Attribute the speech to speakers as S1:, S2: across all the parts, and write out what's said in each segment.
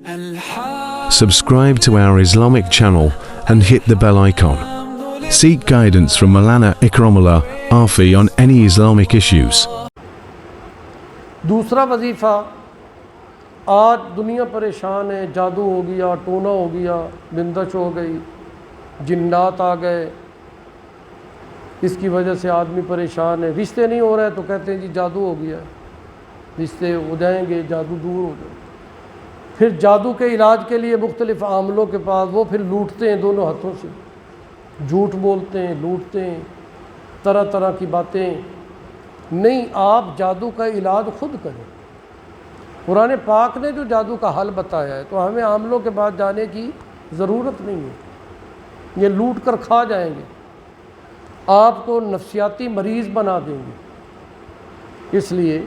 S1: Subscribe to our Islamic channel and hit the bell icon. Seek guidance from Maulana Ikramullah Afi on any Islamic issues.
S2: دوسرا وظیفہ، آج دنیا پریشان ہے، جادو ہو گیا، ٹونا ہو گیا، بندش ہو گئی، جنات آ گئے، اس کی وجہ سے آدمی پریشان ہے۔ رشتے نہیں ہو رہے تو کہتے ہیں جی جادو ہو گیا، رشتے ہو جائیں گے، جادو دور ہو جائے۔ پھر جادو کے علاج کے لیے مختلف عاملوں کے پاس، وہ پھر لوٹتے ہیں دونوں ہاتھوں سے، جھوٹ بولتے ہیں، لوٹتے ہیں، طرح طرح کی باتیں۔ نہیں، آپ جادو کا علاج خود کریں۔ قرآن پاک نے جو جادو کا حل بتایا ہے تو ہمیں عاملوں کے پاس جانے کی ضرورت نہیں ہے، یہ لوٹ کر کھا جائیں گے، آپ کو نفسیاتی مریض بنا دیں گے۔ اس لیے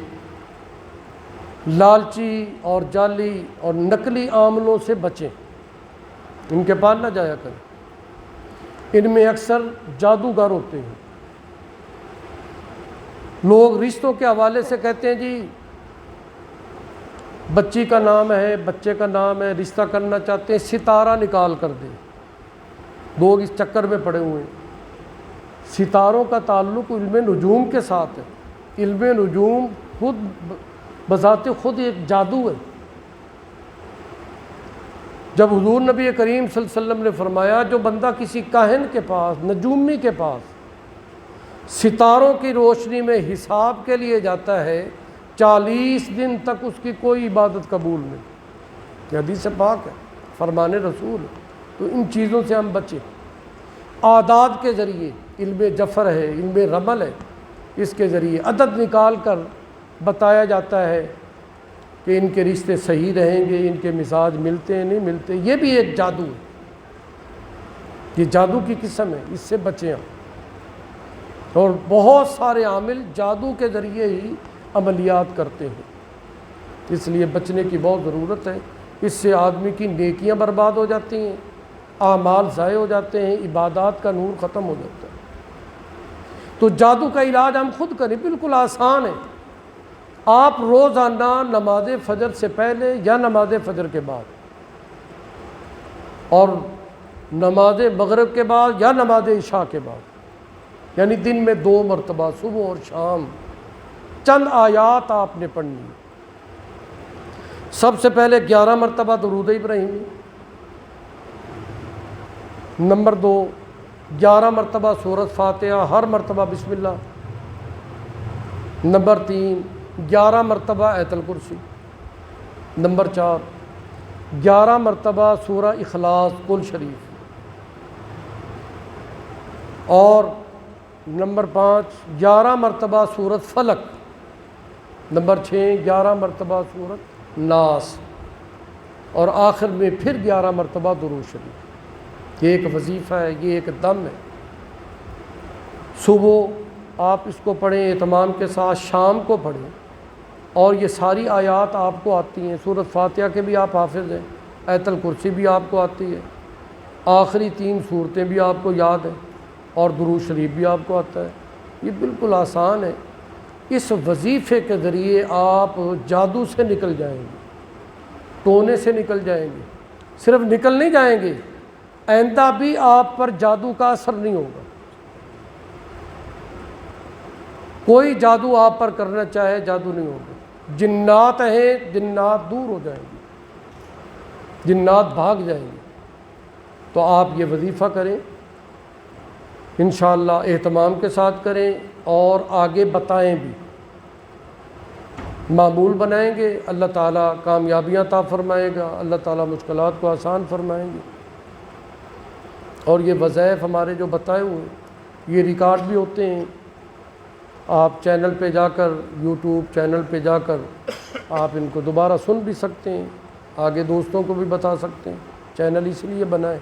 S2: لالچی اور جعلی اور نقلی عاملوں سے بچیں، ان کے پاس نہ جایا کریں، ان میں اکثر جادوگر ہوتے ہیں۔ لوگ رشتوں کے حوالے سے کہتے ہیں جی بچی کا نام ہے، بچے کا نام ہے، رشتہ کرنا چاہتے ہیں، ستارہ نکال کر دیں۔ لوگ اس چکر میں پڑے ہوئے ہیں۔ ستاروں کا تعلق علم نجوم کے ساتھ ہے۔ علم نجوم خود بذات خود ایک جادو ہے۔ جب حضور نبی کریم صلی اللہ علیہ وسلم نے فرمایا جو بندہ کسی کاہن کے پاس، نجومی کے پاس ستاروں کی روشنی میں حساب کے لیے جاتا ہے، 40 دن تک اس کی کوئی عبادت قبول نہیں۔ یہ حدیث پاک ہے، فرمان رسول ہے۔ تو ان چیزوں سے ہم بچیں۔ اعداد کے ذریعے، علم جفر ہے، علم رمل ہے، اس کے ذریعے عدد نکال کر بتایا جاتا ہے کہ ان کے رشتے صحیح رہیں گے، ان کے مزاج ملتے ہیں نہیں ملتے۔ یہ بھی ایک جادو ہے، یہ جادو کی قسم ہے، اس سے بچیں ہم۔ اور بہت سارے عامل جادو کے ذریعے ہی عملیات کرتے ہیں، اس لیے بچنے کی بہت ضرورت ہے۔ اس سے آدمی کی نیکیاں برباد ہو جاتی ہیں، اعمال ضائع ہو جاتے ہیں، عبادات کا نور ختم ہو جاتا ہے۔ تو جادو کا علاج ہم خود کریں، بالکل آسان ہے۔ آپ روزانہ نماز فجر سے پہلے یا نماز فجر کے بعد اور نماز مغرب کے بعد یا نماز عشاء کے بعد، یعنی دن میں 2 مرتبہ، صبح اور شام، چند آیات آپ نے پڑھنی ہے۔ سب سے پہلے 11 مرتبہ درود ابراہیمی، نمبر 2 11 مرتبہ سورۃ فاتحہ، ہر مرتبہ بسم اللہ، نمبر 3 11 مرتبہ آیت الکرسی، نمبر 4 11 مرتبہ سورہ اخلاص قل شریف، اور نمبر 5 11 مرتبہ سورۃ فلق، نمبر 6 11 مرتبہ سورۃ ناس، اور آخر میں پھر 11 مرتبہ درود شریف۔ یہ ایک وظیفہ ہے، یہ ایک دم ہے۔ صبح آپ اس کو پڑھیں اہتمام کے ساتھ، شام کو پڑھیں، اور یہ ساری آیات آپ کو آتی ہیں۔ سورۃ فاتحہ کے بھی آپ حافظ ہیں، آیت الکرسی بھی آپ کو آتی ہے، آخری 3 سورتیں بھی آپ کو یاد ہیں، اور درود شریف بھی آپ کو آتا ہے۔ یہ بالکل آسان ہے۔ اس وظیفے کے ذریعے آپ جادو سے نکل جائیں گے، ٹونے سے نکل جائیں گے۔ صرف نکل نہیں جائیں گے، آئندہ بھی آپ پر جادو کا اثر نہیں ہوگا۔ کوئی جادو آپ پر کرنا چاہے جادو نہیں ہوگا۔ جنات ہیں، جنات دور ہو جائیں گے، جنات بھاگ جائیں گے۔ تو آپ یہ وظیفہ کریں، انشاءاللہ اہتمام کے ساتھ کریں، اور آگے بتائیں بھی، معمول بنائیں گے، اللہ تعالیٰ کامیابیاں عطا فرمائے گا، اللہ تعالیٰ مشکلات کو آسان فرمائیں گے۔ اور یہ وظائف ہمارے جو بتائے ہوئے یہ ریکارڈ بھی ہوتے ہیں، آپ چینل پہ جا کر، یوٹیوب چینل پہ جا کر آپ ان کو دوبارہ سن بھی سکتے ہیں، آگے دوستوں کو بھی بتا سکتے ہیں۔ چینل اس لیے بنائیں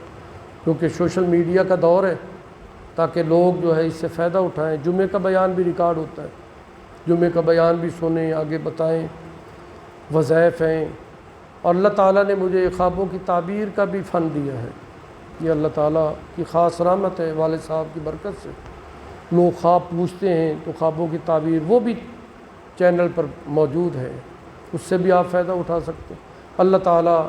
S2: کیونکہ سوشل میڈیا کا دور ہے، تاکہ لوگ جو ہے اس سے فائدہ اٹھائیں۔ جمعے کا بیان بھی ریکارڈ ہوتا ہے، جمعے کا بیان بھی سنیں، آگے بتائیں، وظائف ہیں۔ اور اللہ تعالیٰ نے مجھے خوابوں کی تعبیر کا بھی فن دیا ہے، یہ اللہ تعالیٰ کی خاص رحمت ہے، والد صاحب کی برکت سے۔ لوگ خواب پوچھتے ہیں تو خوابوں کی تعبیر وہ بھی چینل پر موجود ہے، اس سے بھی آپ فائدہ اٹھا سکتے ہیں۔ اللہ تعالیٰ